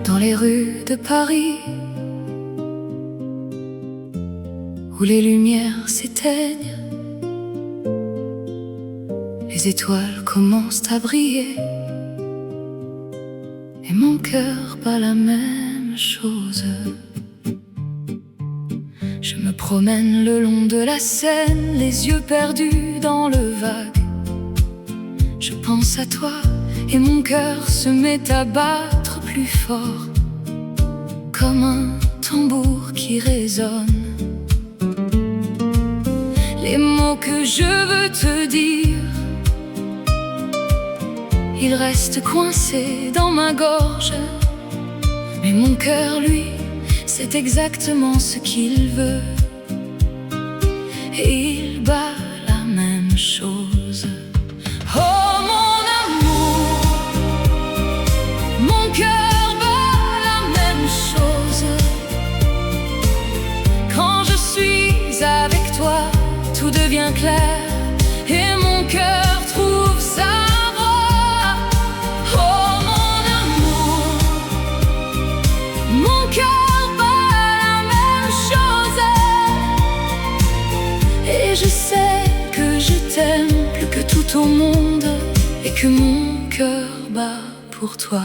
Dans les rues de Paris, où les lumières s'éteignent, les étoiles commencent à briller, et mon cœur bat la même chose. Je me promène le long de la Seine, les yeux perdus dans le vague. Je pense à toi et mon cœur se met à battre plus fort, comme un tambour qui résonne. Les mots que je veux te dire, ils restent coincés dans ma gorge. Mais mon cœur, lui, c'est exactement ce qu'il veut, et il bat la même chose. Oh mon amour, mon cœur bat la même chose. Quand je suis avec toi, tout devient clair, et mon cœur trouve sa voie. Oh mon amour, mon cœur bat la même chose, et je sais que je t'aime plus que tout au monde, et que mon cœur bat pour toi.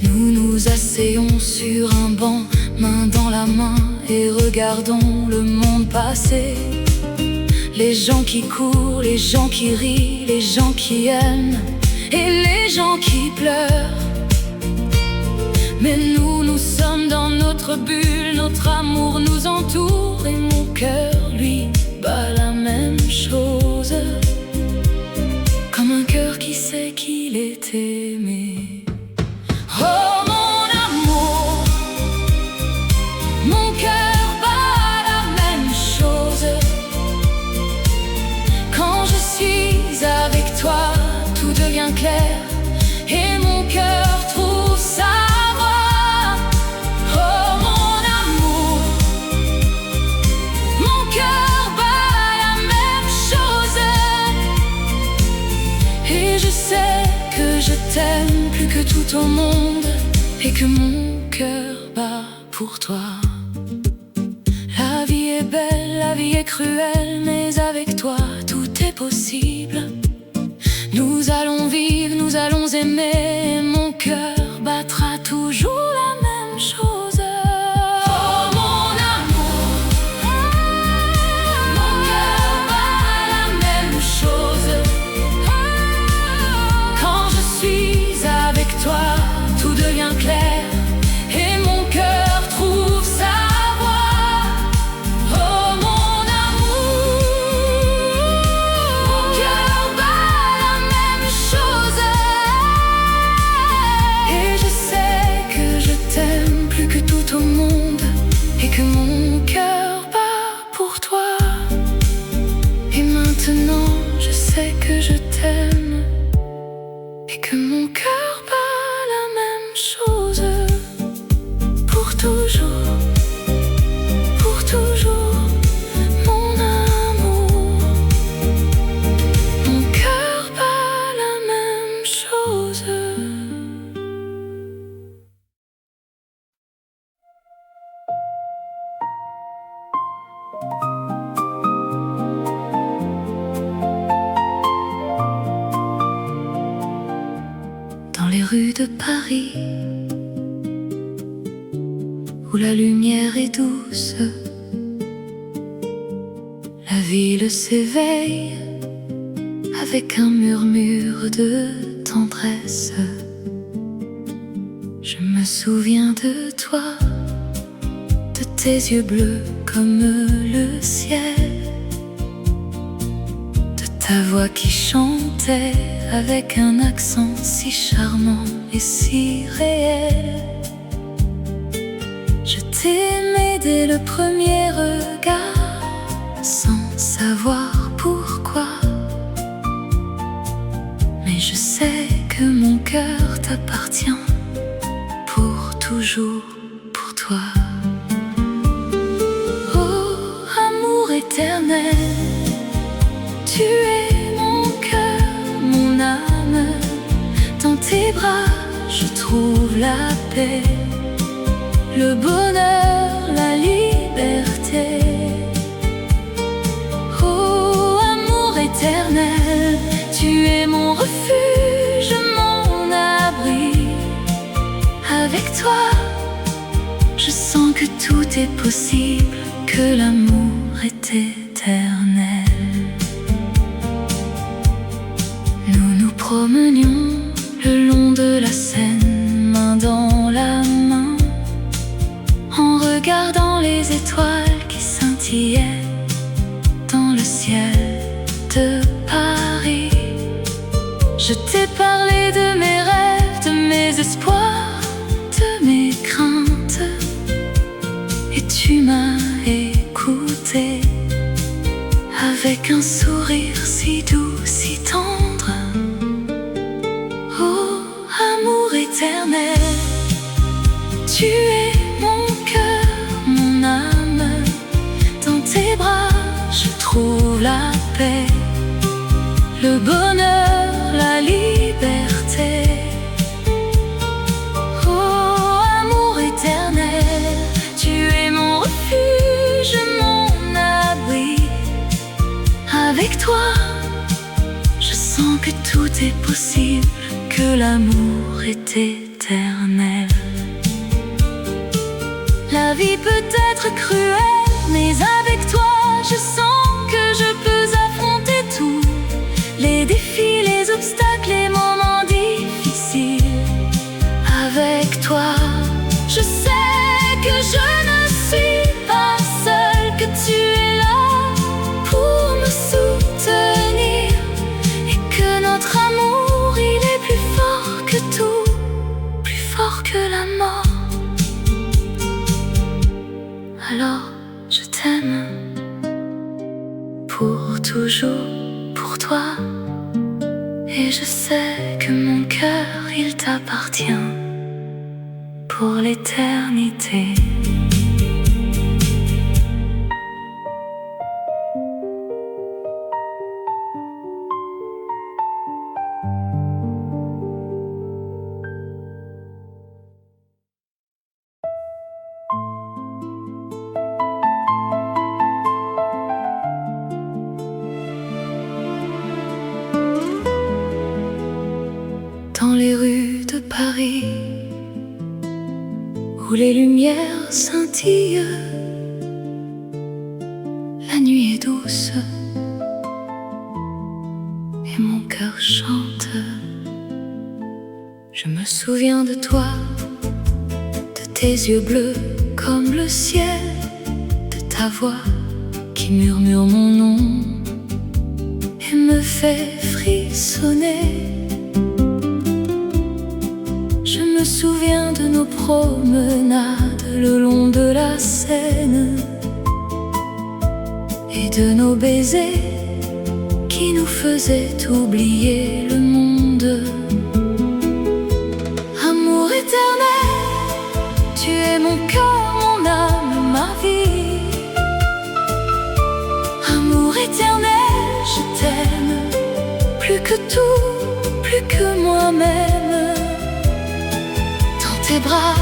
Nous nous asseyons sur un banc, main dans la main, et regardons le monde passer. Les gens qui courent, les gens qui rient, les gens qui aiment, et les gens qui pleurent. Mais nous, nous sommes dans notre bulle, notre amour nous entoure, et mon cœur, lui, bat la même chose, comme un cœur qui sait qu'il est aimé. Oh mon amour, mon cœur bat la même chose. Quand je suis avec toi, tout devient clair, et mon cœur trouve sa voie. Oh mon amour, mon cœur bat la même chose, et je sais que je t'aime plus que tout au monde, et que mon cœur bat pour toi. La vie est belle, la vie est cruelle, mais avec toi tout est possible. Nous allons vivre, nous allons aimer, et mon cœur battra toujours la même chose. Oh mon amour, mon cœur bat la même chose. Quand je suis avec toi, tout devient clair, et mon cœur trouve sa voie. Oh mon amour, mon cœur bat la même chose, et je sais que je t'aime plus que tout au monde, et que mon cœur bat pour toi. Et maintenant je sais que je t'aime, et que mon cœur bat la même chose, pour toujours, pour toujours, mon amour. Mon cœur bat la même chose. Dans les rues de Paris, où la lumière est douce, la ville s'éveille avec un murmure de tendresse. Je me souviens de toi, de tes yeux bleus comme le ciel, de ta voix qui chantait avec un accent si charmant et si réel. Je t'aimais dès le premier regard, sans savoir pourquoi. Mais je sais que mon cœur t'appartient pour toujours, pour toi. Oh, éternel. Tu es mon cœur, mon âme. Dans tes bras, je trouve la paix, le bonheur, la liberté. Oh, amour éternel, tu es mon refuge, mon abri. Avec toi, je sens que tout est possible, que l'amour est éternel. Nous nous promenions le long de la Seine, main dans la main, en regardant les étoiles qui scintillaient dans le ciel de Paris. Je t'ai parlé de mes rêves, de mes espoirs, de mes craintes, et tu m'as écouté avec un sourire si doux, si tendre. Oh, amour éternel, tu es mon cœur, mon âme. Dans tes bras, je trouve la paix, le bonheur, la liberté. Oh, amour éternel, tu es mon refuge, mon abri. Avec toi, je sens que tout est possible, que l'amour est éternel. La vie peut être cruelle, mais avec toi, je sens que je peux affronter tout. Les défis, les obstacles, les moments difficiles. Avec toi, je sais que je ne suis pas seule, que tu es là pour me soutenir, et que notre amour, il est plus fort que tout, plus fort que la mort. Alors je t'aime pour toujours, pour toi. Et je sais que mon cœur, il t'appartient pour l'éternité. Dans les rues de Paris, où les lumières scintillent, la nuit est douce et mon cœur chante. Je me souviens de toi, de tes yeux bleus comme le ciel, de ta voix qui murmure mon nom et me fait frissonner. Je me souviens de nos promenades le long de la Seine et de nos baisers qui nous faisaient oublier le monde. Amour éternel, tu es mon cœur, mon âme, ma vie. Amour éternel, je t'aime plus que tout, plus que moi-même. Tes bras,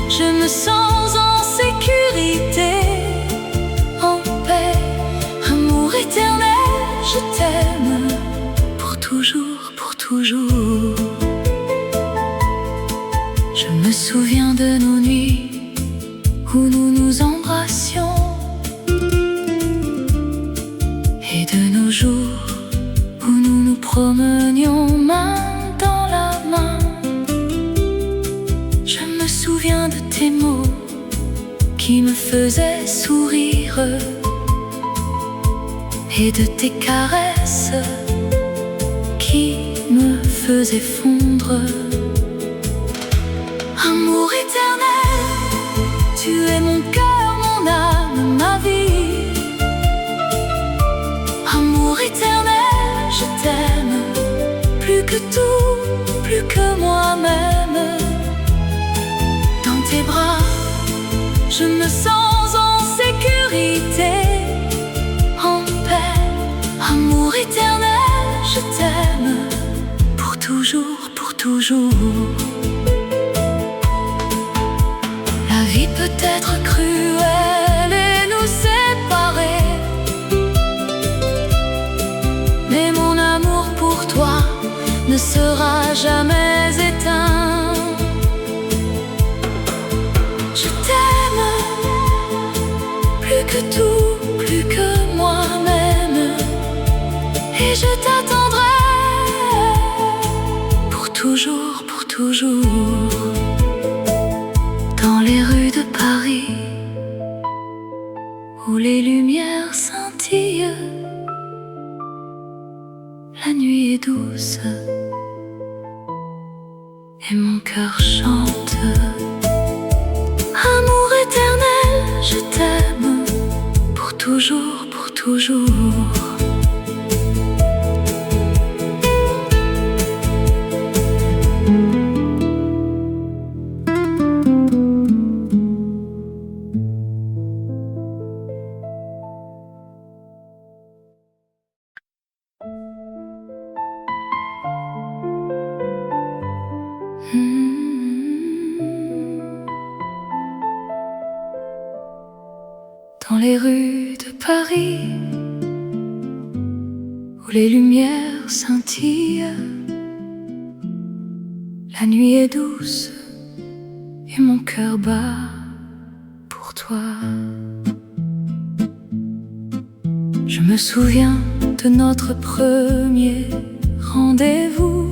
je me sens en sécurité, en paix. Amour éternel, je t'aime pour toujours, pour toujours. Je me souviens de nos nuits où nous nous embrassions et de nos jours où nous nous promenions main dans la main. Je me souviens de tes mots qui me faisaient sourire et de tes caresses qui me faisaient fondre. Amour éternel, tu es mon cœur, mon âme, ma vie. Amour éternel, je t'aime plus que tout, plus que moi-même. Dans tes bras, je me sens en sécurité, toujours. La vie peut être cruelle et nous séparer, mais mon amour pour toi ne sera jamais éteint. Je t'aime plus que tout, plus que moi-même, et je t'attendrai pour toujours, pour toujours. Dans les rues de Paris, où les lumières scintillent, la nuit est douce et mon cœur chante. Amour éternel, je t'aime pour toujours, pour toujours. Dans les rues de Paris, où les lumières scintillent, la nuit est douce et mon cœur bat pour toi. Je me souviens de notre premier rendez-vous,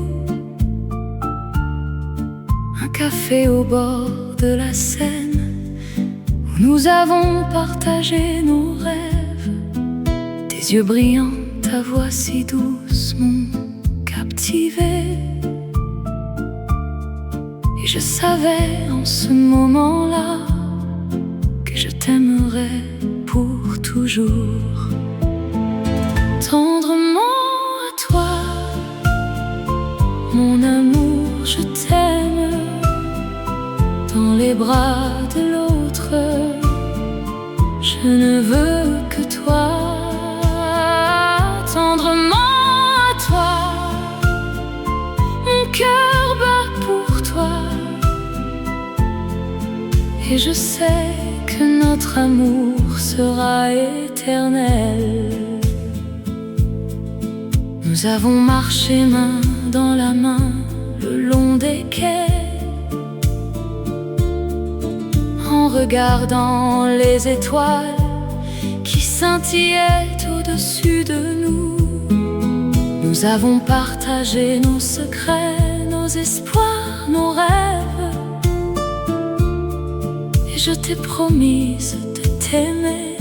un café au bord de la Seine, où nous avons partagé nos rêves. Tes yeux brillants, ta voix si douce m'ont captivé, et je savais en ce moment-là que je t'aimerais pour toujours. Tendrement à toi, mon amour, je t'aime. Dans les bras de l'autre, je ne veux que toi. Tendrement à toi, mon cœur bat pour toi, et je sais que notre amour sera éternel. Nous avons marché main dans la main le long des quais, en regardant les étoiles qui scintillaient au-dessus de nous. Nous avons partagé nos secrets, nos espoirs, nos rêves, et je t'ai promise de t'aimer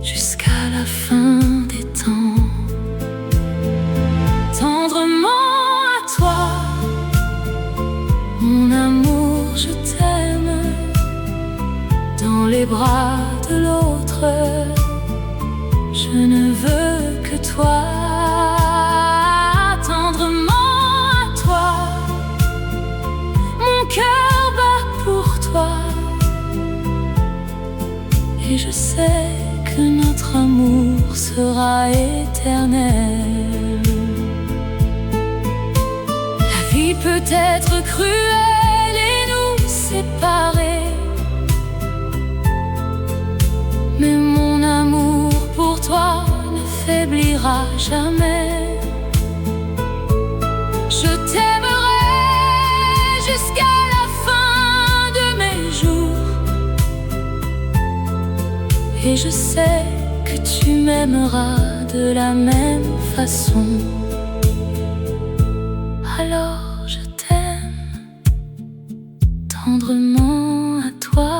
jusqu'à la fin des temps. Tendrement à toi, mon amour, je t'aime. Dans les bras de l'autre, je ne veux que toi. Tendrement à toi, mon cœur bat pour toi, et je sais que notre amour sera éternel. La vie peut être cruelle et nous séparer, mais mon amour pour toi ne faiblira jamais. Je t'aimerai jusqu'à la fin de mes jours, et je sais que tu m'aimeras de la même façon. Alors je t'aime tendrement à toi,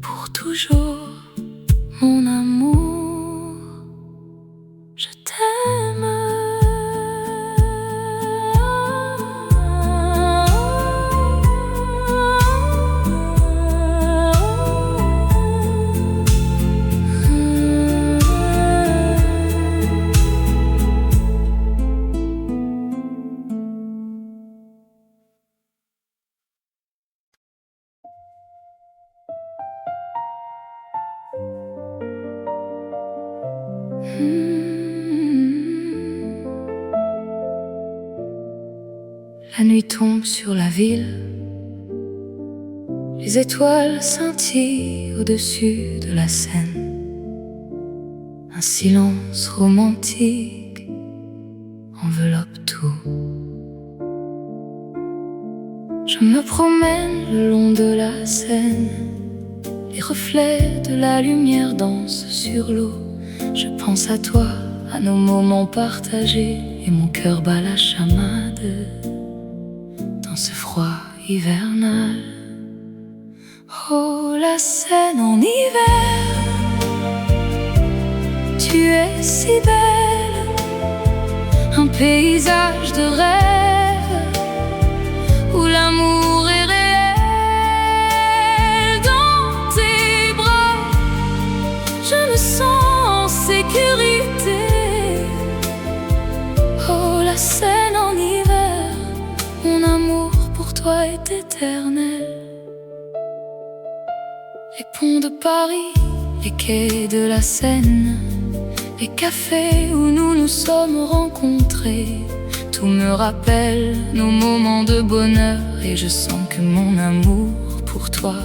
pour toujours, mon amour, je t'aime. La nuit tombe sur la ville, les étoiles scintillent au-dessus de la Seine. Un silence romantique enveloppe tout. Je me promène le long de la Seine, les reflets de la lumière dansent sur l'eau. Je pense à toi, à nos moments partagés, et mon cœur bat la chamade dans ce froid hivernal. Oh, la Seine en hiver, tu es si belle, un paysage de rêve où l'amour est réel. Dans tes bras, je me sens en sécurité. Oh, la Seine en hiver, mon amour pour toi est éternel. Les ponts de Paris, les quais de la Seine, les cafés où nous nous sommes rencontrés, tout me rappelle nos moments de bonheur, et je sens que mon amour pour toi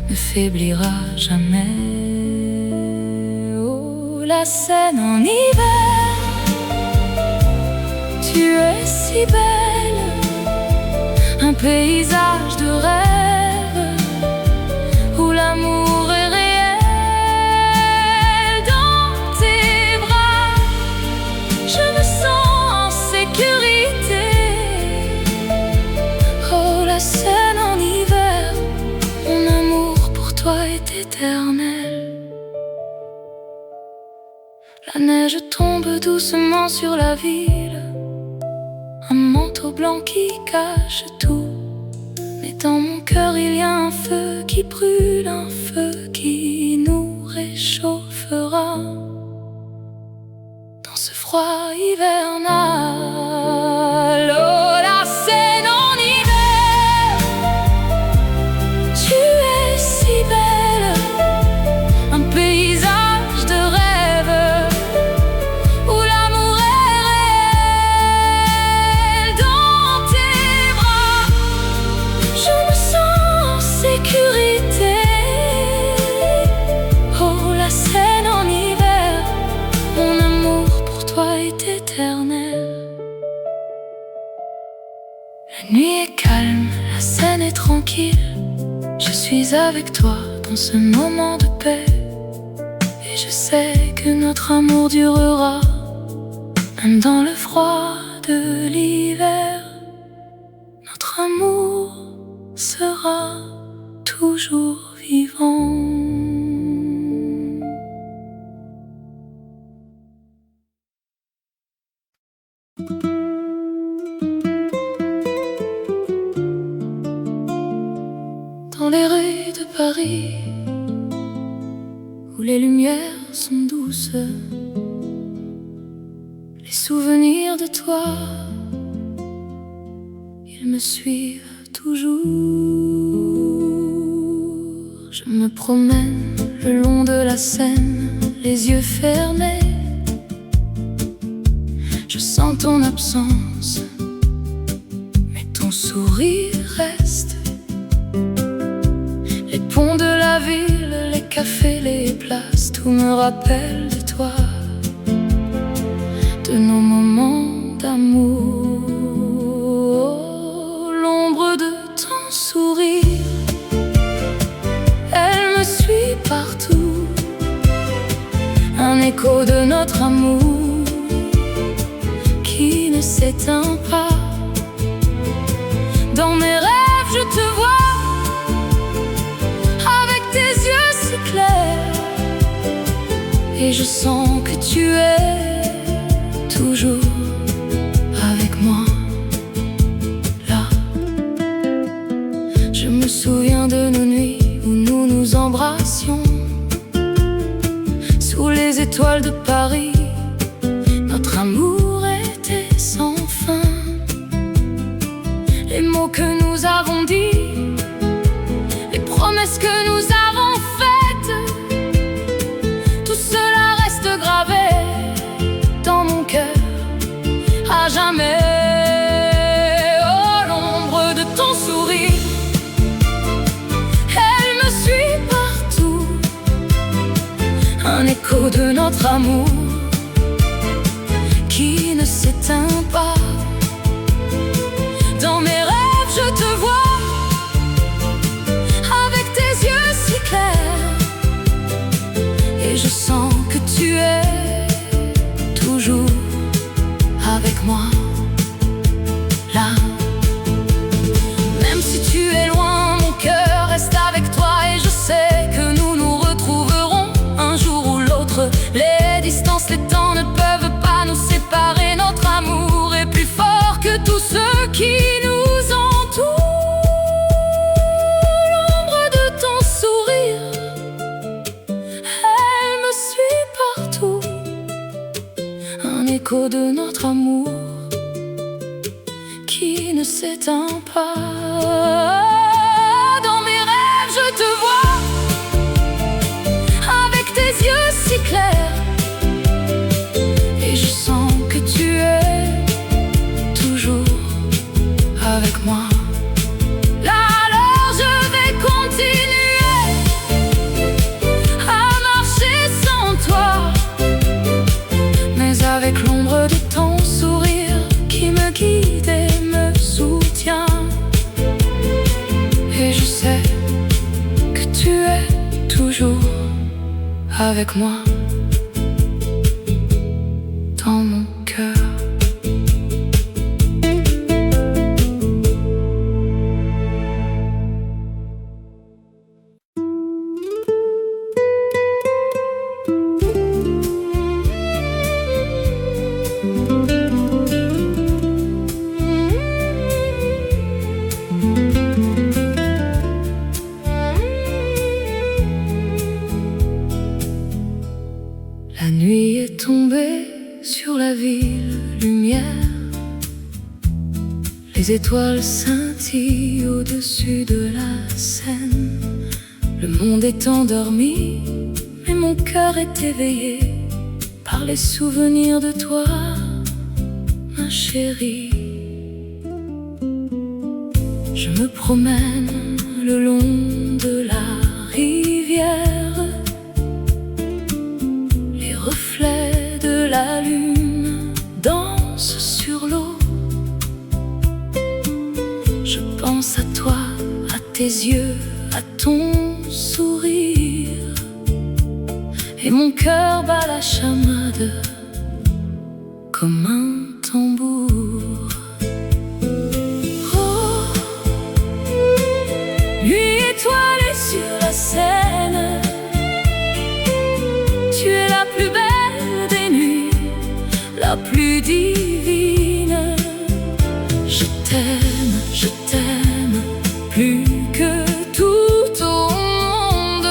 ne faiblira jamais. Oh, la Seine en hiver, tu es si belle, un paysage de rêve où l'amour est réel. Dans tes bras, je me sens en sécurité. Oh, la Seine en hiver, mon amour pour toi est éternel. La neige tombe doucement sur la ville, un manteau blanc qui cache tout. Mais dans mon cœur il y a un feu qui brûle, un feu qui nous réchauffera dans ce froid hivernal. Oh, la Seine en hiver, tu es si belle, un paysage de rêve où l'amour est réel. Dans tes bras, je me sens en sécurité. Oh, la Seine en hiver, mon amour pour toi est éternel. La nuit est calme, la Seine est tranquille. Je suis avec toi dans ce moment de paix, et je sais que notre amour durera, même dans le froid de l'hiver. Notre amour sera toujours vivant. Dans les rues de Paris, où les lumières sont douces, les souvenirs de toi, ils me suivent toujours. Je me promène le long de la Seine, les yeux fermés. Je sens ton absence, mais ton sourire reste. Les ponts de la ville, les cafés, les places, tout me rappelle de toi, de nos moments d'amour. Oh, l'ombre de ton sourire, elle me suit partout, un écho de notre amour qui ne s'éteint pas. Dans mes rêves, je te vois avec tes yeux si clairs, et je sens que tu es toujours avec moi, là. Je me souviens de nos nuits où nous nous embrassions sous les étoiles de Paris. Notre amour était sans fin. Les mots que nous avons dit, les promesses que nous avons faites, tout cela reste gravé dans mon cœur à jamais. Oh, ton sourire. Elle me suit partout, un écho de notre amour qui ne s'éteint pas. Dans mes rêves je te vois, avec tes yeux si clairs, et je sens que tu es toujours avec moi, là. Même si tu es loin, mon cœur reste avec toi, et je sais que nous nous retrouverons un jour ou l'autre. Les distances, les temps ne peuvent pas nous séparer. Notre amour est plus fort que tout ce qui nous entoure. L'ombre de ton sourire, elle me suit partout, un écho de notre amour qui ne s'éteint pas. Dans mes rêves je te vois, avec tes yeux si clairs, et je sens que tu es toujours avec moi. Là alors je vais continuer à marcher sans toi, mais avec l'ombre de ton sourire qui me guide et me soutient. Et je sais que tu es toujours avec moi, dans mon cœur. La nuit est tombée sur la ville, lumière. Les étoiles scintillent au-dessus de la Seine. Le monde est endormi, mais mon cœur est éveillé par les souvenirs de toi, ma chérie. Je me promène le long de la rivière, les reflets de la lune dansent sur l'eau. Je pense à toi, à tes yeux, à ton sourire, et mon cœur bat la chamade comme un tambour. Oh, nuit étoilée sur la Seine, tu es la plus belle des nuits, la plus divine. Je t'aime plus que tout au monde.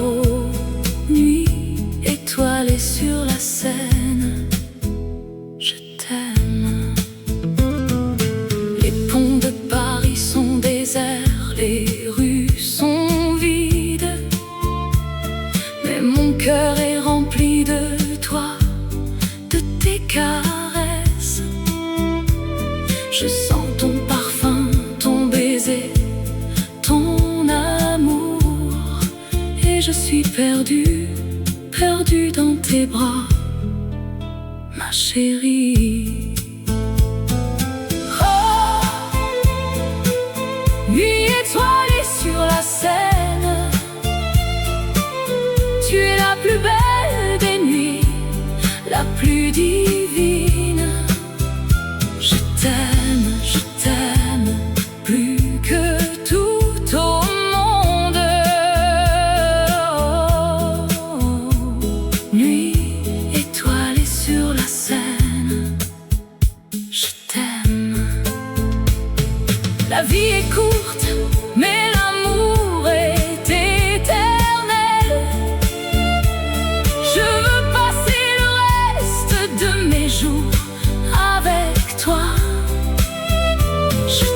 Oh, nuit étoilée sur la Seine, je t'aime. Les ponts de Paris sont déserts, les rues sont vides, mais mon cœur est rempli de toi, de tes caresses. Je sens ton parfum, ton baiser, ton amour, et je suis perdue, perdue dans tes bras, ma chérie. Oh, nuit étoilée sur la Seine, tu es la plus belle des nuits, la plus divine. Je t'aime plus que tout au monde. Oh, nuit étoilée sur la Seine, je t'aime. La vie est courte, mais l'amour est éternel. Je veux passer le reste de mes jours avec toi. Je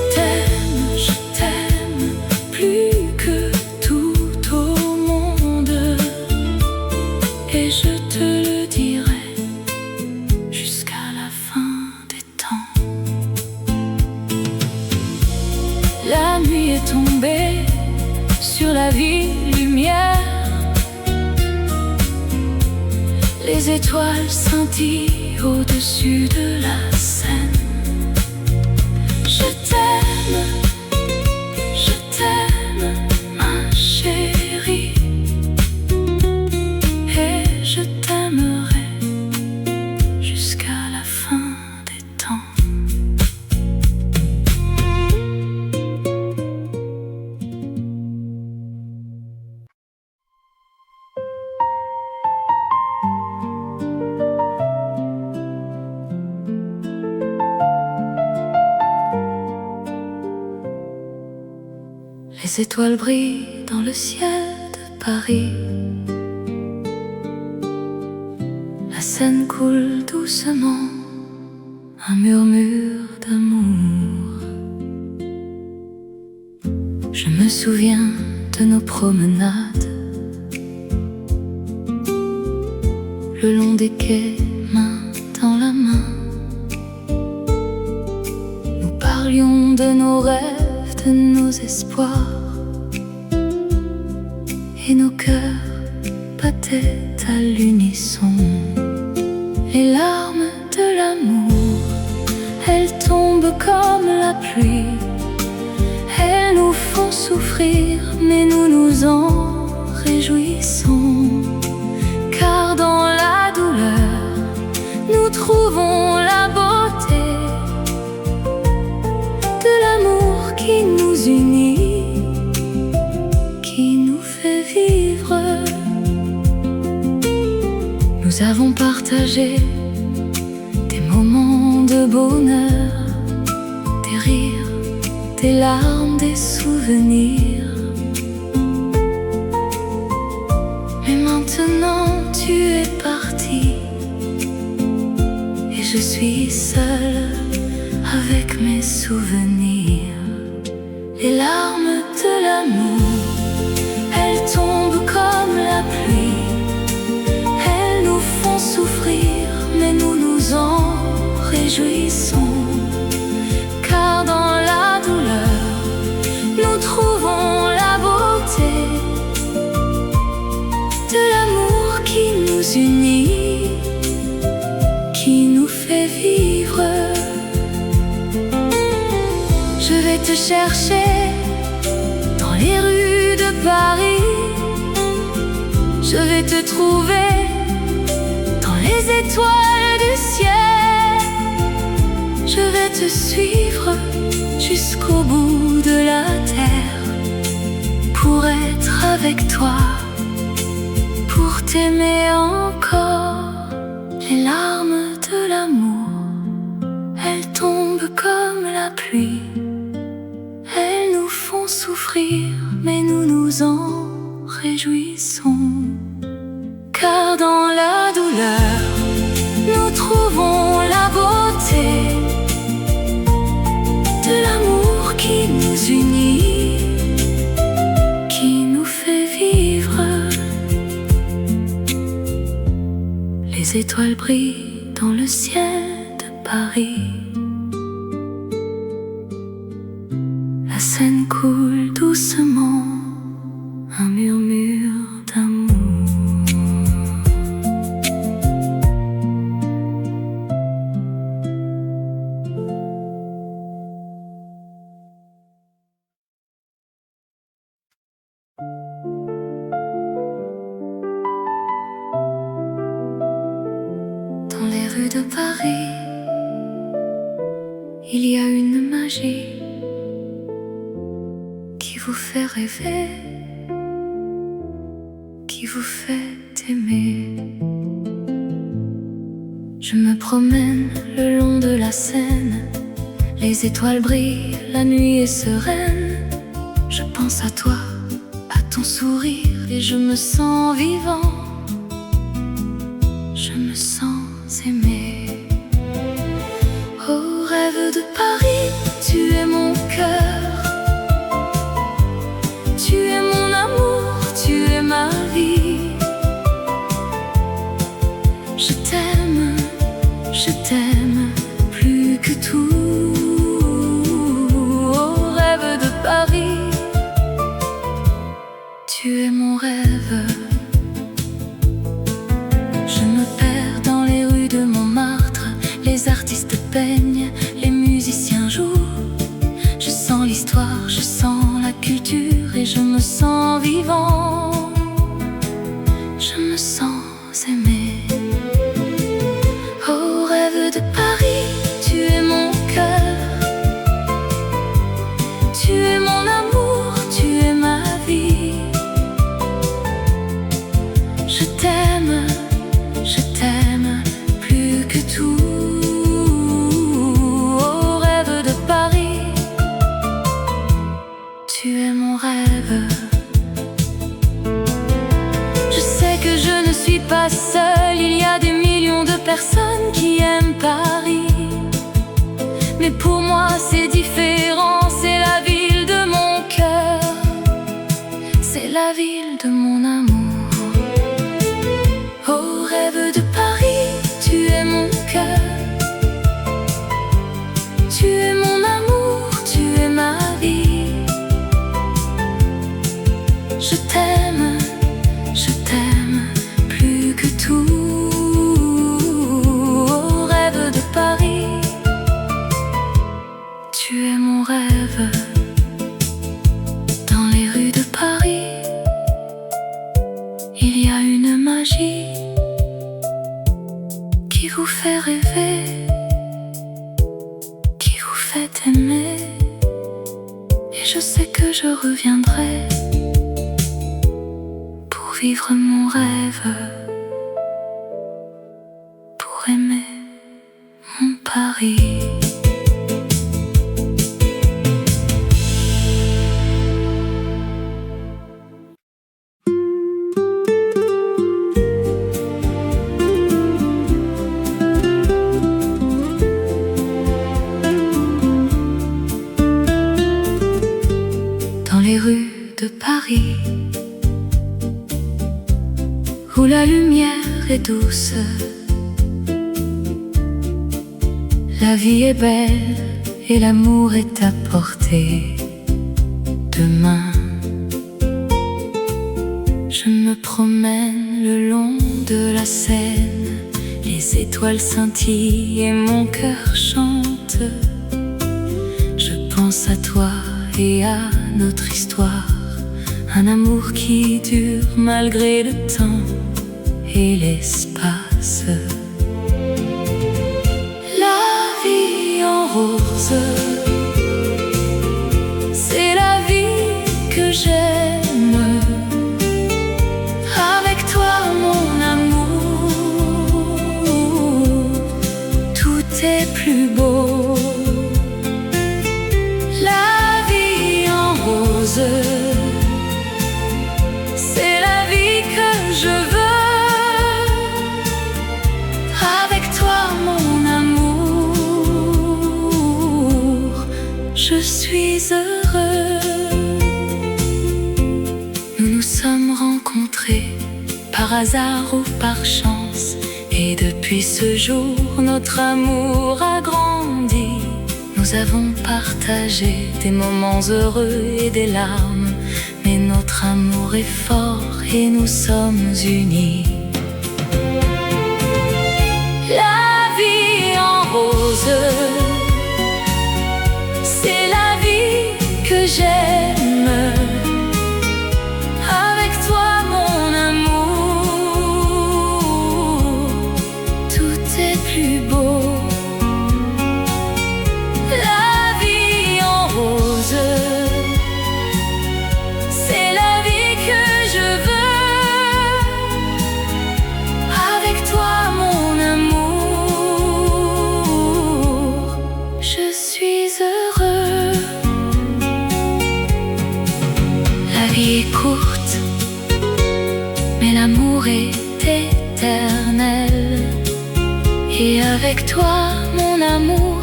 t'aime plus que tout au monde, et je te le dirai jusqu'à la fin des temps. est tombé sur la ville lumière. Les étoiles scintillent au-dessus de la Seine. Je t'aime, ma chérie, et je t'aimerai jusqu'à la fin des temps. Les étoiles brillent dans le ciel de Paris. La Seine coule doucement, un murmure d'amour. Je me souviens de nos promenades le long des quais, main dans la main. Nous parlions de nos rêves, de nos espoirs, et nos cœurs battaient à l'unisson. Les larmes de l'amour, elles tombent comme la pluie. Elles nous font souffrir, mais nous nous en réjouissons. Car dans la douleur, nous trouvons la beauté de l'amour qui nous unit, qui nous fait vivre. Nous avons partagé des moments de bonheur, des rires, des larmes, des souvenirs. Mais maintenant tu es parti, et je suis seule avec mes souvenirs. Les larmes de l'amour, elles tombent comme la pluie. Elles nous font souffrir, mais nous nous en réjouissons. Car dans la douleur, nous trouvons la beauté de l'amour qui nous unit, qui nous fait vivre. Je vais te chercher dans les rues de Paris. Je vais te trouver dans les étoiles du ciel. Je vais te suivre jusqu'au bout de la terre, pour être avec toi, pour t'aimer encore. Les larmes de l'amour, elles tombent comme la pluie. Elles nous font souffrir, mais nous nous en réjouissons. Car dans la douleur, nous trouvons la beauté de l'amour qui nous unit, qui nous fait vivre. Les étoiles brillent dans le ciel de Paris. La Seine coule doucement, un murmure d'amour. Dans les rues de Paris, il y a une magie qui vous fait rêver, qui vous fait aimer. Je me promène le long de la Seine, les étoiles brillent, la nuit est sereine. Je pense à toi, à ton sourire, et je me sens vivant, je me sens aimé. Oh, rêve de Paris, tu es mon cœur, tu es mon amour, tu es ma vie. Je t'aime plus que tout. Oh, rêve de Paris, je me sens vivant, je me sens aimé. Oh rêve de Paris, tu es mon cœur, tu es mon amour, tu es ma vie. Je t'aime plus que tout. Oh rêve de Paris, tu es mon rêve. Je sais que je ne suis pas seule, il y a des millions de personnes qui aiment Paris. Mais pour moi c'est différent, c'est la ville de mon cœur, c'est la ville de mon amour. Oh rêve de Paris, tu es mon cœur, tu es mon amour, tu es ma vie. Je t'aime plus que tout. Oh rêve de Paris, tu es mon rêve. Dans les rues de Paris, il y a une magie qui vous fait rêver, qui vous fait aimer. Et je sais que je reviendrai pour vivre mon rêve, pour aimer mon Paris. Dans les rues de Paris, où la lumière est douce, la vie est belle et l'amour est à portée de main. Je me promène le long de la Seine, les étoiles scintillent et mon cœur chante. Je pense à toi et à notre histoire, un amour qui dure malgré le temps et l'espace. La vie en rose, c'est la vie que j'aime. Avec toi mon amour, tout est plus beau. La vie en rose, c'est la vie que je veux. Avec toi mon amour, je suis heureux. Nous nous sommes rencontrés par hasard ou par chance, et depuis ce jour notre amour a grandi. Nous avons partagé des moments heureux et des larmes, mais notre amour est fort et nous sommes unis. La vie en rose, c'est la vie que j'aime. Avec toi mon amour, tout est plus beau. La vie en rose, c'est la vie que je veux. Avec toi mon amour, je suis heureux. La vie est courte, mais l'amour est éternel. Et avec toi mon amour,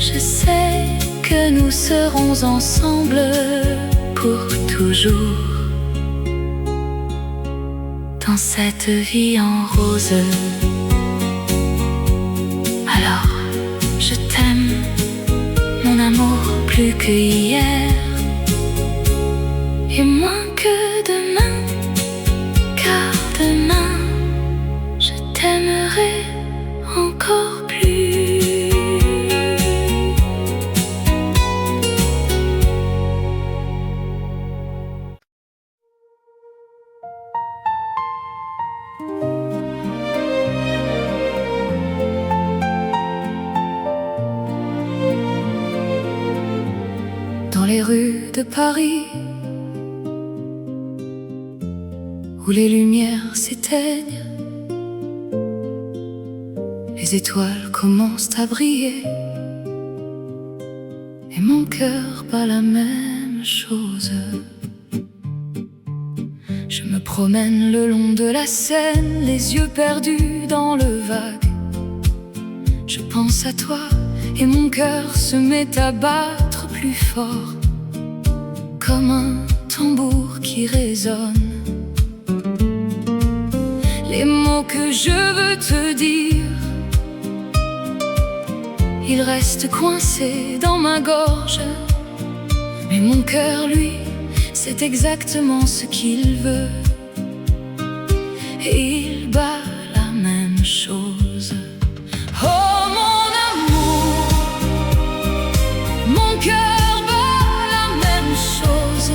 je sais que nous serons ensemble pour toujours. Dans cette vie en rose, alors je t'aime, mon amour, plus que hier et moins que demain, car demain je t'aimerai encore plus. Dans les rues de Paris, où les lumières s'éteignent, les étoiles commencent à briller, et mon cœur bat la même chose. Je me promène le long de la Seine, les yeux perdus dans le vague. Je pense à toi et mon cœur se met à battre plus fort, comme un tambour qui résonne. Les mots que je veux te dire, ils restent coincés dans ma gorge. Mais mon cœur, lui, c'est exactement ce qu'il veut, et il bat la même chose. Oh mon amour, mon cœur bat la même chose.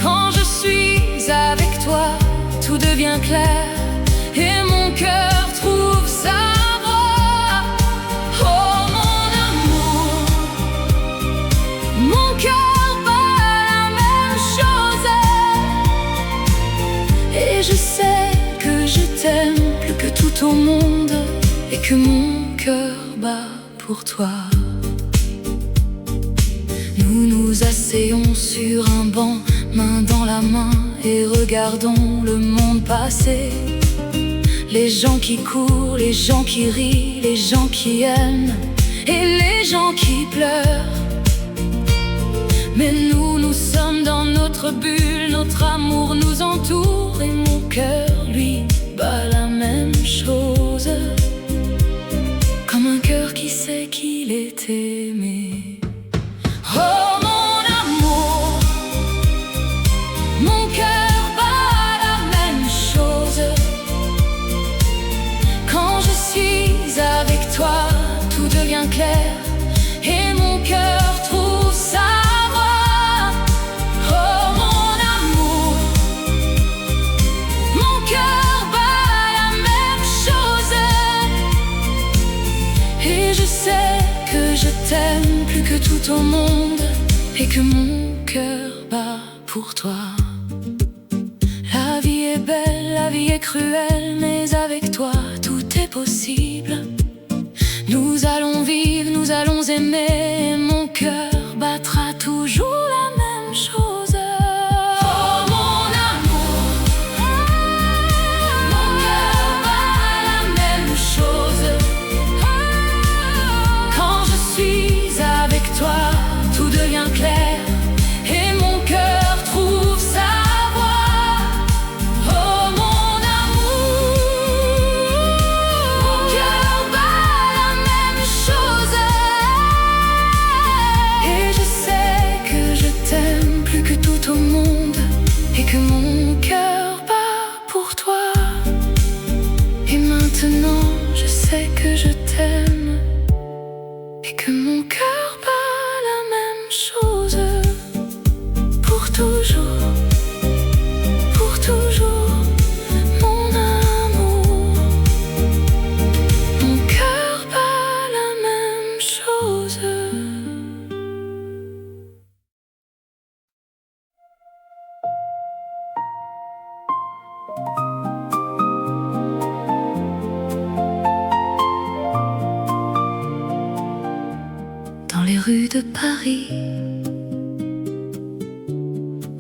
Quand je suis avec toi, tout devient clair, et mon cœur trouve sa voie. Oh mon amour, mon cœur bat la même chose, et je sais que je t'aime plus que tout au monde, et que mon cœur bat pour toi. Nous nous asseyons sur un banc, main dans la main, et regardons le monde passer. Les gens qui courent, les gens qui rient, les gens qui aiment, et les gens qui pleurent. Mais nous, nous sommes dans notre bulle, notre amour nous entoure, et mon cœur, lui, bat la même chose, comme un cœur qui sait qu'il est aimé. Oh mon amour, mon cœur bat la même chose. Quand je suis avec toi, tout devient clair, et mon cœur trouve sa voie. Oh mon amour, mon cœur bat la même chose, et je sais que je t'aime plus que tout au monde, et que mon cœur bat pour toi. La vie est belle, la vie est cruelle, mais avec toi tout est possible. Nous allons vivre, nous allons aimer, et mon cœur battra toujours la même chose. Oh mon amour, mon cœur bat la même chose. Quand je suis avec toi, tout devient clair, et mon cœur trouve sa voie. Oh mon amour, mon cœur bat la même chose, et je sais que je t'aime plus que tout au monde, et que mon cœur bat pour toi. Et maintenant je sais que je t'aime, et que mon cœur bat la même chose, pour toujours, pour toujours, mon amour. Mon cœur bat la même chose. Dans les rues de Paris,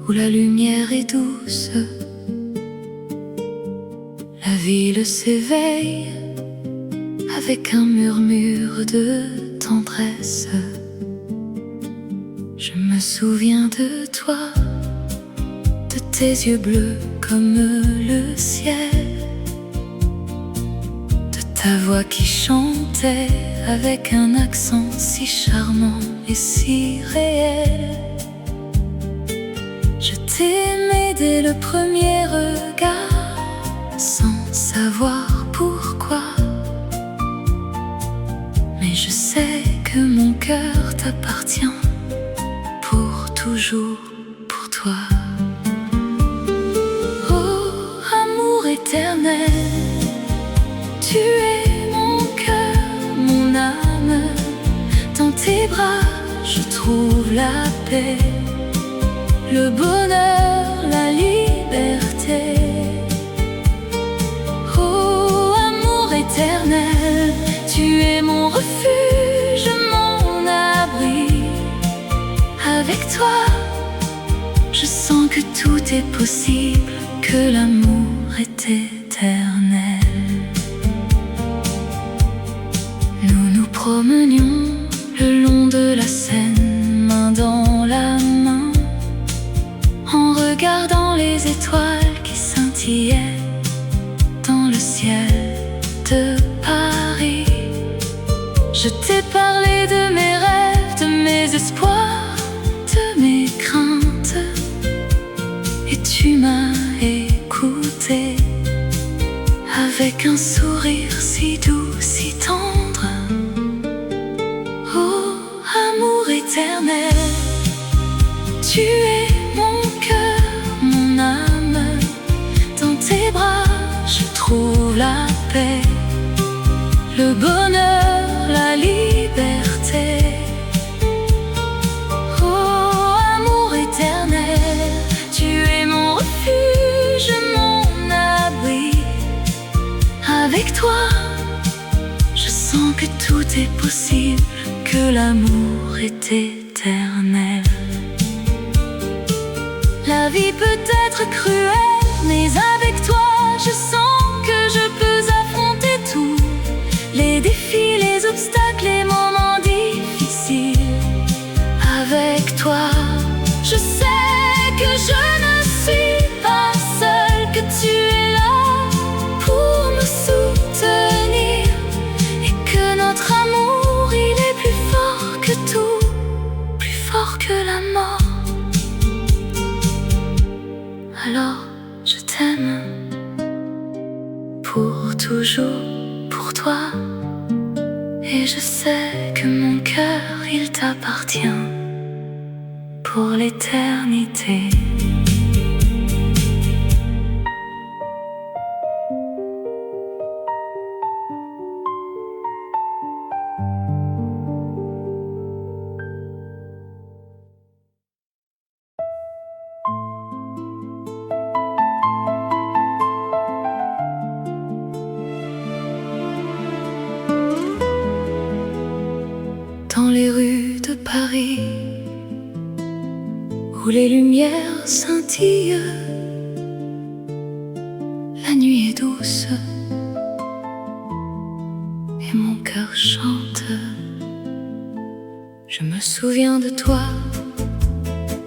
où la lumière est douce, la ville s'éveille avec un murmure de tendresse. Je me souviens de toi, de tes yeux bleus comme le ciel, de ta voix qui chantait avec un accent si charmant et si réel. Je t'aimais dès le premier regard, sans savoir pourquoi. Mais je sais que mon cœur t'appartient pour toujours, pour toi. Oh, amour éternel, tu es mon cœur, mon âme. Dans tes bras, je trouve la paix, le bonheur, la liberté. Oh, amour éternel, tu es mon refuge, mon abri. Avec toi, je sens que tout est possible, que l'amour est éternel. Nous nous promenions le long de la Seine, main dans la main, en regardant les étoiles qui scintillaient dans le ciel de Paris. Je t'ai parlé de mes rêves, de mes espoirs, de mes craintes, et tu m'as écouté avec un sourire si doux, si tendre. Oh, amour éternel, tu es mon cœur, mon âme. Dans tes bras, je trouve la paix, le bonheur, la liberté. Oh, amour éternel, tu es mon refuge, mon abri. Avec toi, je sens que tout est possible, que l'amour est éternel. La vie peut être cruelle, mais avec toi, je sens que je peux affronter tout. Les défis, les obstacles, les moments difficiles. Avec toi, je sais que je ne suis pas seule, que tu es là pour me soutenir, et que notre amour, il est plus fort que tout, plus fort que la mort. Alors je t'aime pour toujours, pour toi, et je sais que mon cœur, il t'appartient pour l'éternité. Dans les rues de Paris, où les lumières scintillent, la nuit est douce et mon cœur chante. Je me souviens de toi,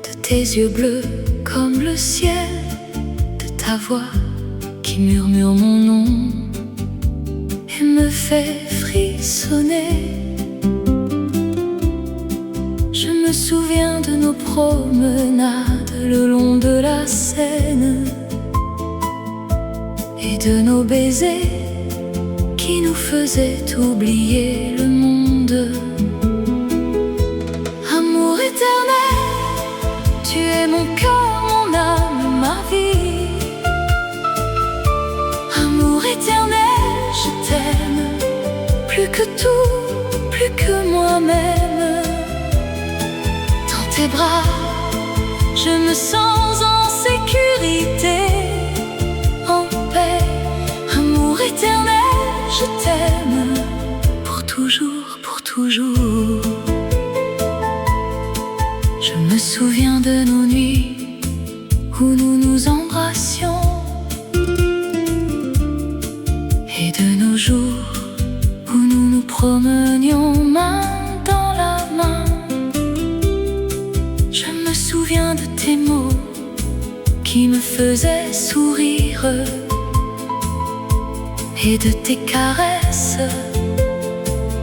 de tes yeux bleus comme le ciel, de ta voix qui murmure mon nom et me fait frissonner. Je me souviens de nos promenades le long de la Seine et de nos baisers qui nous faisaient oublier le monde. Amour éternel, tu es mon cœur, mon âme, ma vie. Amour éternel, je t'aime plus que tout, plus que moi-même. Tes bras, je me sens en sécurité, en paix. Amour éternel, je t'aime pour toujours, pour toujours. Je me souviens de nos nuits où nous nous embrassions et de nos jours où nous nous promenions main dans la main. Je me souviens de tes mots qui me faisaient sourire et de tes caresses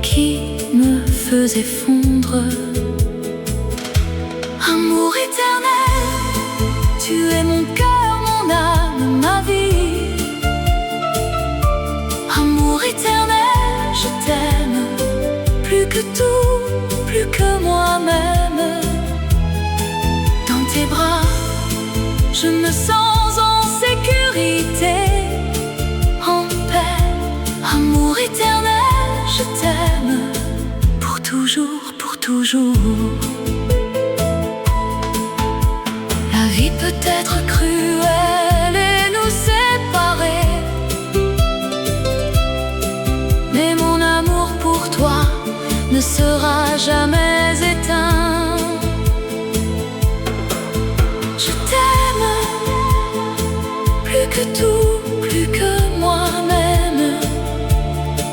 qui me faisaient fondre. Amour éternel, tu es mon cœur, mon âme, ma vie. Amour éternel, je t'aime plus que tout, plus que moi-même. Dans tes bras, je me sens en sécurité, en paix. Amour éternel, je t'aime pour toujours, pour toujours. toujours. La vie peut être cruelle et nous séparer, mais mon amour pour toi ne sera jamais éteint. Je t'aime plus que tout, plus que moi-même,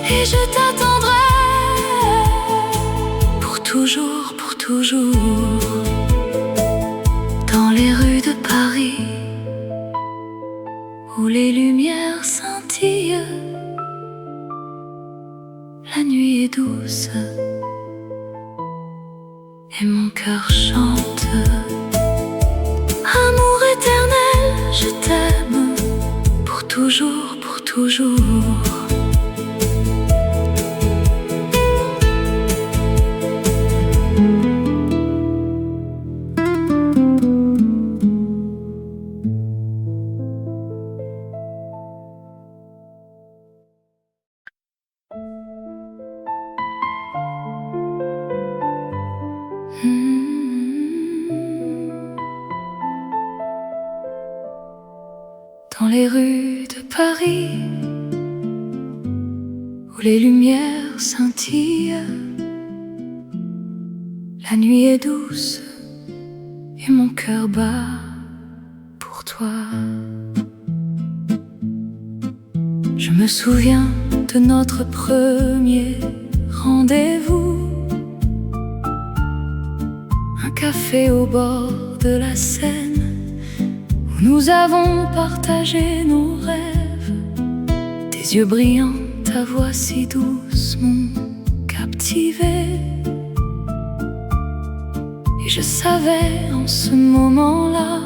et je t'attendrai pour toujours, pour toujours. Dans les rues de Paris, où les lumières scintillent, la nuit est douce et mon cœur chante. Amour éternel, je t'aime pour toujours, pour toujours. Dans les rues de Paris, où les lumières scintillent, la nuit est douce et mon cœur bat pour toi. Je me souviens de notre premier rendez-vous, un café au bord de la Seine, où nous avons partagé nos rêves. Tes yeux brillants, ta voix si douce m'ont captivé, et je savais en ce moment-là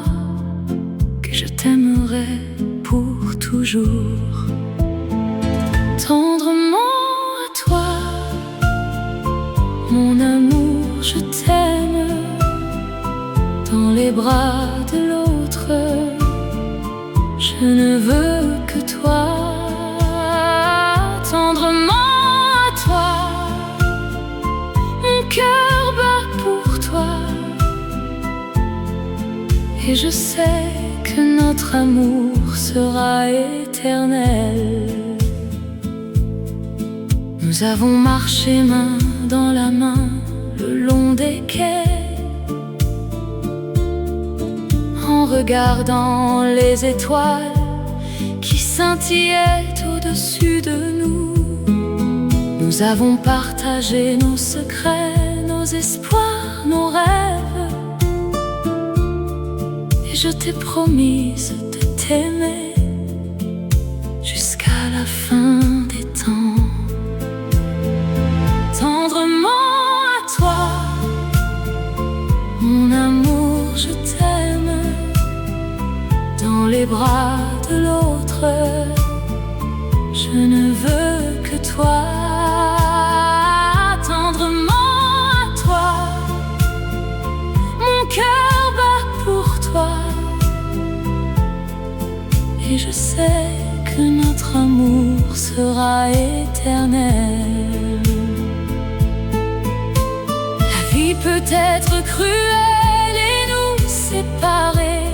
que je t'aimerais pour toujours. Tendrement à toi, mon amour, je t'aime. Dans les bras de l'autre, je ne veux que toi. Tendrement à toi, mon cœur bat pour toi, et je sais que notre amour sera éternel. Nous avons marché main dans la main le long des quais, en regardant les étoiles qui scintillaient au-dessus de nous. Nous avons partagé nos secrets, nos espoirs, nos rêves, et je t'ai promise de t'aimer jusqu'à la fin des temps. Tendrement à toi, mon amour, je t'aime. Dans les bras de l'autre, je ne veux que toi. Tendrement à toi, mon cœur bat pour toi, et je sais que notre amour sera éternel. La vie peut être cruelle et nous séparer,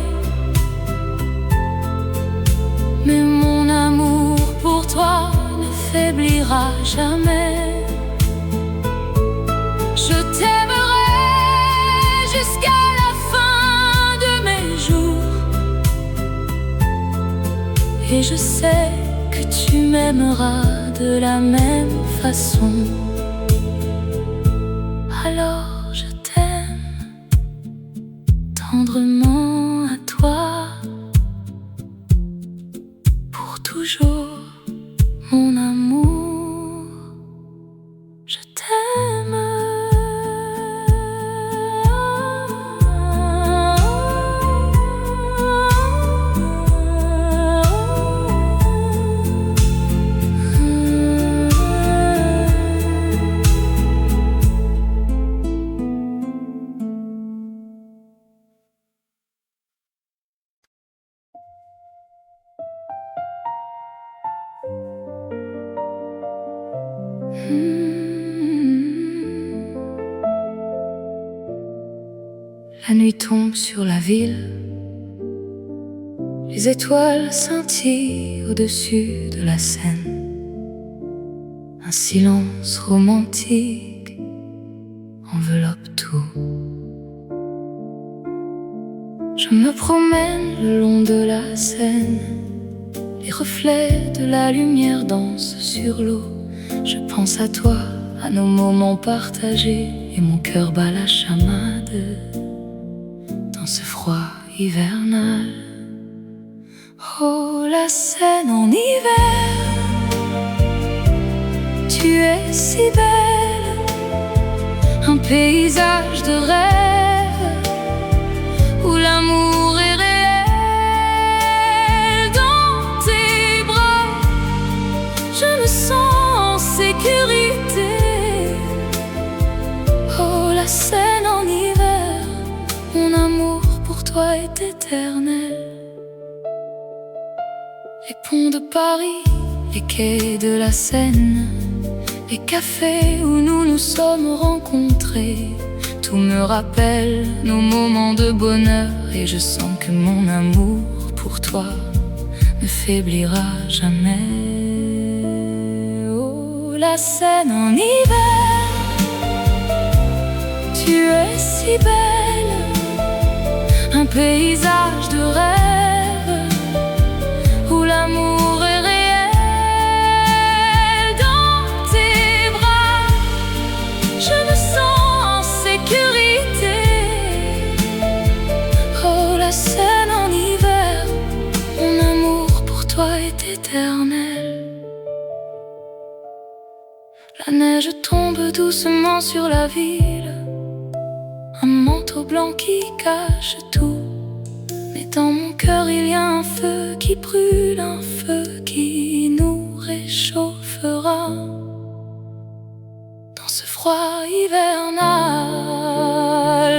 mais mon amour pour toi ne faiblira jamais. Je t'aimerai jusqu'à la fin de mes jours, et je sais que tu m'aimeras de la même façon. Alors je t'aime tendrement à toi, pour toujours, mon amour, je t'aime. La nuit tombe sur la ville, les étoiles scintillent au-dessus de la Seine. Un silence romantique enveloppe tout. Je me promène le long de la Seine, les reflets de la lumière dansent sur l'eau. Je pense à toi, à nos moments partagés, et mon cœur bat la chamade dans ce froid hivernal. Oh, la Seine en hiver, tu es si belle, un paysage de rêve où l'amour est réel. Dans tes bras, je me sens en sécurité. Oh, la Seine en hiver, mon amour pour toi est éternel. Les ponts de Paris, les quais de la Seine, les cafés où nous nous sommes rencontrés, tout me rappelle nos moments de bonheur, et je sens que mon amour pour toi ne faiblira jamais. Oh, la Seine en hiver, tu es si belle, un paysage de rêve où l'amour est réel. Dans tes bras, je me sens en sécurité. Oh, la Seine en hiver, mon amour pour toi est éternel. La neige tombe doucement sur la ville, un manteau blanc qui cache tout. Mais dans mon cœur il y a un feu qui brûle, un feu qui nous réchauffera dans ce froid hivernal.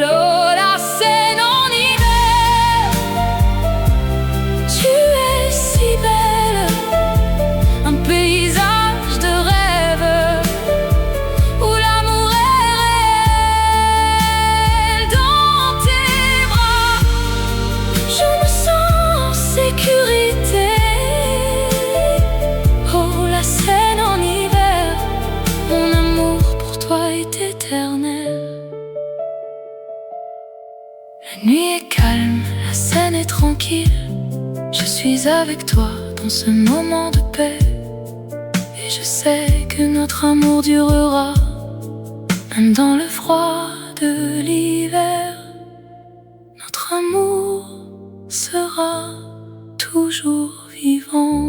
Oh, la Seine en hiver, tu es si belle, un paysage de rêve où l'amour est réel. Dans tes bras, je me sens en sécurité. Oh, la Seine en hiver, mon amour pour toi est éternel. La nuit est calme, la Seine est tranquille. Je suis avec toi dans ce moment de paix, et je sais que notre amour durera, même dans le froid de l'hiver. Notre amour sera toujours vivant.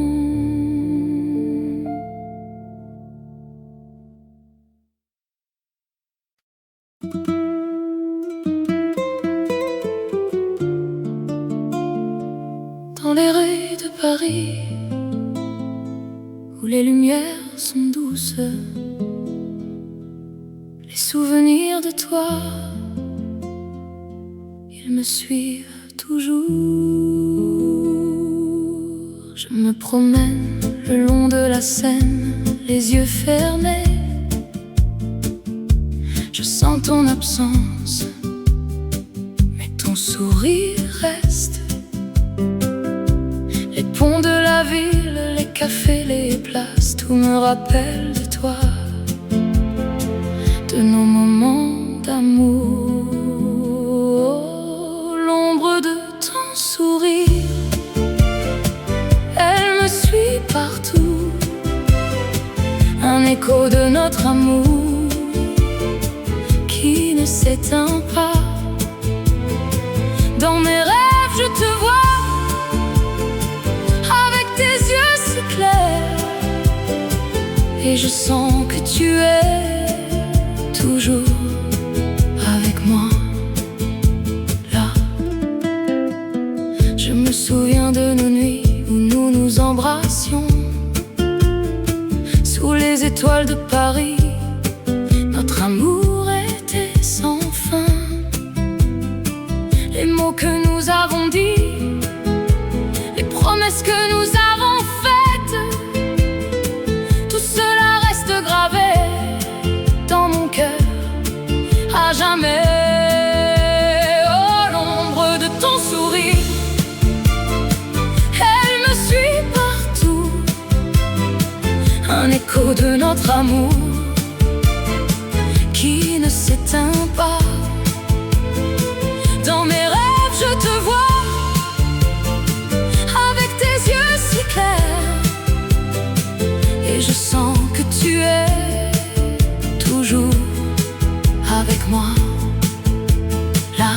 Dans les rues de Paris, où les lumières sont douces, les souvenirs de toi, ils me suivent toujours. Je me promène le long de la Seine, les yeux fermés. Je sens ton absence, mais ton sourire reste. Les ponts de la ville, les cafés, les places, tout me rappelle de toi, de nos moments d'amour. Oh, l'ombre de ton sourire, elle me suit partout, un écho de notre amour qui ne s'éteint pas. Dans mes rêves, je te vois avec tes yeux si clairs, et je sens que tu es toujours avec moi, là. Je me souviens de nos nuits où nous nous embrassions sous les étoiles de Paris. Notre amour était sans fin. Les mots que nous avons dits, les promesses que nous avons faites, tout cela reste gravé dans mon cœur à jamais. Oh, amour qui ne s'éteint pas. Dans mes rêves je te vois, avec tes yeux si clairs, et je sens que tu es toujours avec moi, là.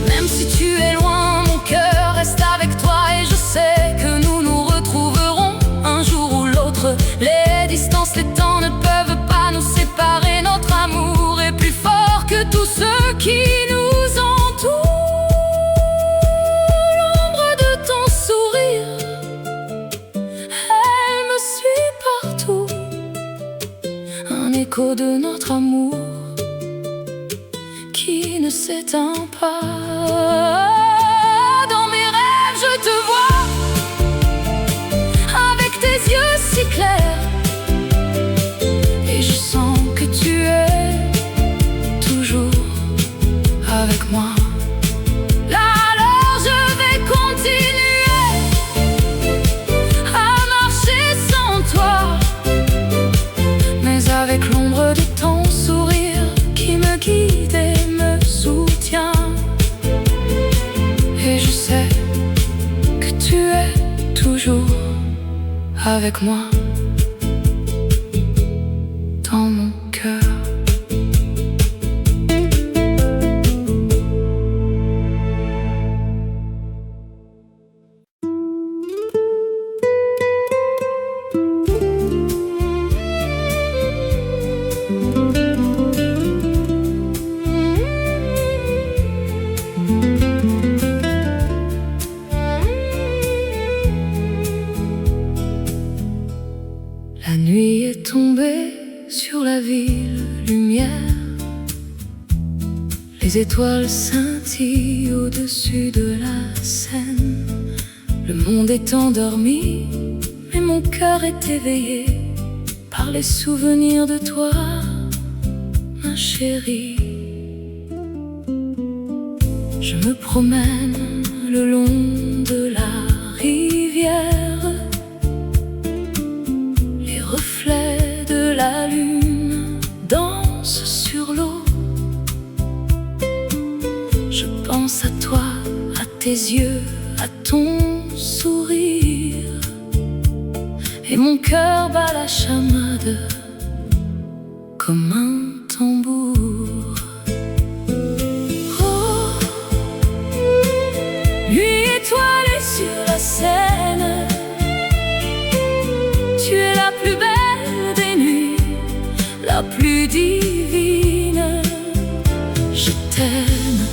Même si tu es loin, mon cœur reste avec toi, et je sais que nous nous retrouverons un jour ou l'autre. Les distances, les temps ne peuvent pas nous séparer. Notre amour est plus fort que tout ce qui nous entoure. L'ombre de ton sourire, elle me suit partout. Un écho de notre amour qui ne s'éteint pas. Dans mes rêves je te vois, avec tes yeux si clairs, et je sens que tu es toujours avec moi. Là alors je vais continuer à marcher sans toi, mais avec l'ombre de ton sourire qui me guide et me soutient. Et je sais que tu es toujours avec moi, dans mon cœur. La nuit est tombée sur la ville, lumière. Les étoiles scintillent au-dessus de la Seine. Le monde est endormi, mais mon cœur est éveillé par les souvenirs de toi, ma chérie. Je me promène le long de la rivière. Les reflets de la lune dansent sur l'eau. Je pense à toi, à tes yeux, à ton sourire, et mon cœur bat la chamade comme un tambour. Oh, nuit étoilée sur la Seine, tu es la plus belle des nuits, la plus divine.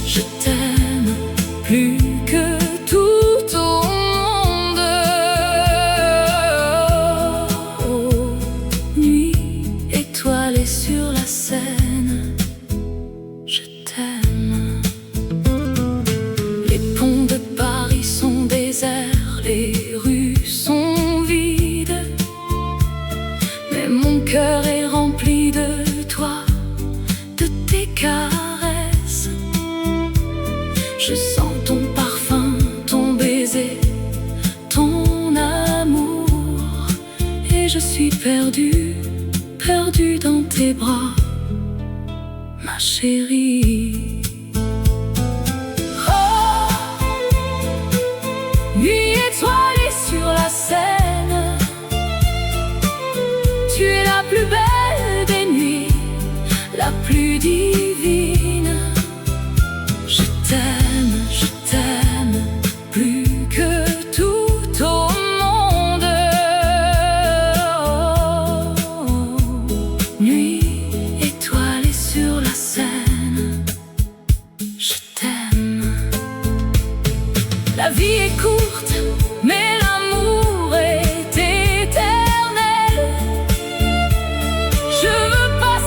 Je t'aime plus que tout au monde. Oh, nuit étoilée sur la Seine, je t'aime. Les ponts de Paris sont déserts, les rues sont vides, mais mon cœur est rempli de toi, de tes caresses. Je sens ton parfum, ton baiser, ton amour, et je suis perdue, perdue dans tes bras, ma chérie.